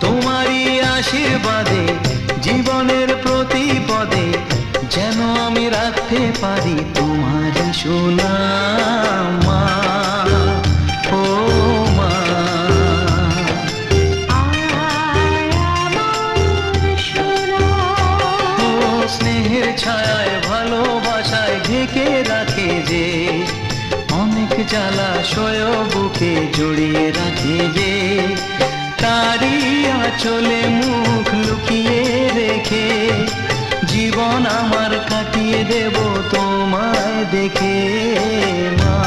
তোমারই আশীর্বাদে জীবনের প্রতি পদে যেন আমি রাখতে পারি তোমারই সুনাম মা, ও মা। ও স্নেহের ছায়ায় ভালোবাসায় ঢেকে রাখে যে, অনেক জ্বালাশয় বুকে জড়িয়ে রাখে যে, তারই আঁচলে মুখ লুকিয়ে রেখে জীবন আমার কাটিয়ে দেব তোমায় দেখে মা।